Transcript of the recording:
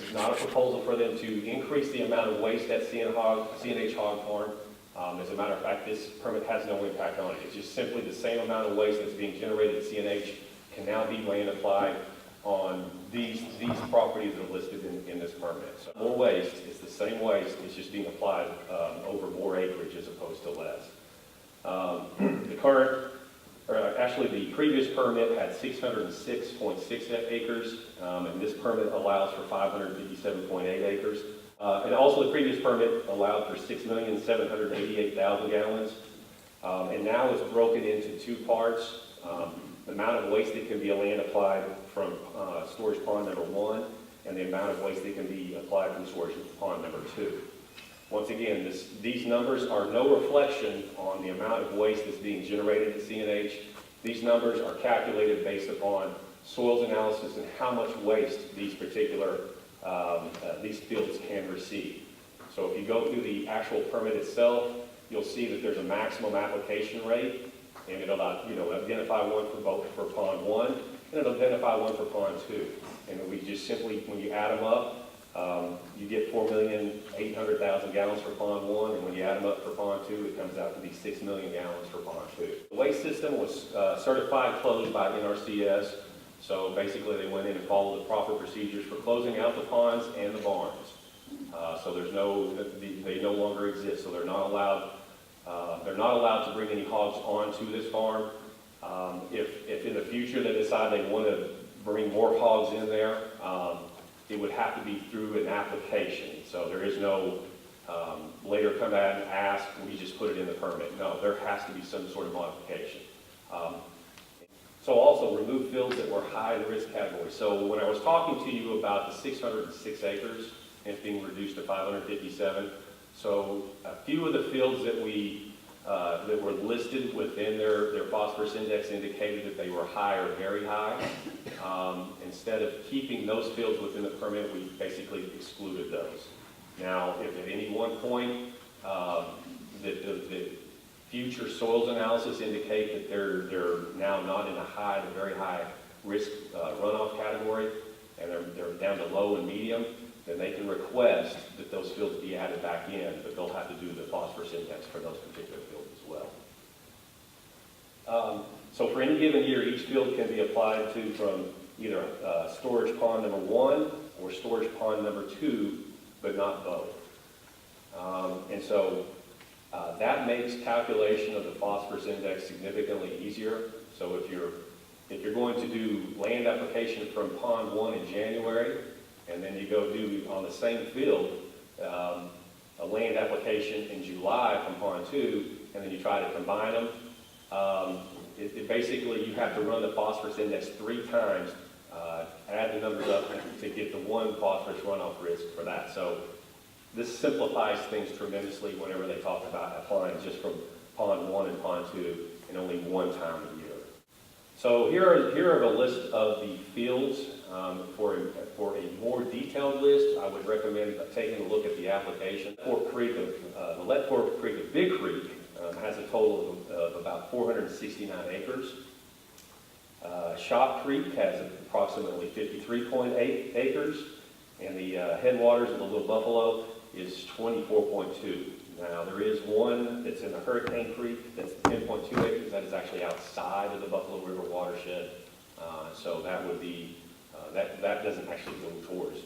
is not a proposal for them to increase the amount of waste at CNH Hog Farm. As a matter of fact, this permit has no impact on it. It's just simply the same amount of waste that's being generated at CNH can now be land applied on these properties that are listed in this permit. So more waste, it's the same waste, it's just being applied over more acreage as opposed to less. The previous permit had 606.6 acres, and this permit allows for 557.8 acres. And also the previous permit allowed for 6,788,000 gallons. And now it's broken into two parts. The amount of waste that can be land applied from storage pond number 1, and the amount of waste that can be applied from storage pond number 2. Once again, these numbers are no reflection on the amount of waste that's being generated at CNH. These numbers are calculated based upon soils analysis and how much waste these particular these fields can receive. So if you go through the actual permit itself, you'll see that there's a maximum application rate, and it'll identify one for pond 1, and it'll identify one for pond 2. And we just simply, when you add them up, you get 4,800,000 gallons for pond 1, and when you add them up for pond 2, it comes out to be 6 million gallons for pond 2. The waste system was certified closed by NRCS, so basically they went in and followed the proper procedures for closing out the ponds and the barns. So they no longer exist, so they're not allowed to bring any hogs onto this farm. If in the future they decide they want to bring more hogs in there, it would have to be through an application. So there is no later come back and ask, we just put it in the permit. No, there has to be some sort of modification. So also remove fields that were high risk category. So when I was talking to you about the 606 acres and it's being reduced to 557, so a few of the fields that that were listed within their phosphorus index indicated that they were high or very high. Instead of keeping those fields within the permit, we basically excluded those. Now, if at any one point the future soils analysis indicate that they're now not in a high to very high risk runoff category, and they're down to low and medium, then they can request that those fields be added back in, but they'll have to do the phosphorus index for those particular fields as well. So for any given year, each field can be applied to from either storage pond number 1 or storage pond number 2, but not both. And so that makes calculation of the phosphorus index significantly easier. So if you're going to do land application from pond 1 in January, and then you go do on the same field a land application in July from pond 2, and then you try to combine them, basically you have to run the phosphorus index 3 times, add the numbers up to get the one phosphorus runoff risk for that. So this simplifies things tremendously whenever they talk about applying just from pond 1 and pond 2 and only one time a year. So here are the list of the fields. For a more detailed list, I would recommend taking a look at the application. The Let Fork Creek of Big Creek has a total of about 469 acres. Shop Creek has approximately 53.8 acres, and the headwaters of the Little Buffalo is 24.2. Now there is one that's in the Hurricane Creek that's 10.2 acres. That is actually outside of the Buffalo River watershed. So that would be that doesn't actually go towards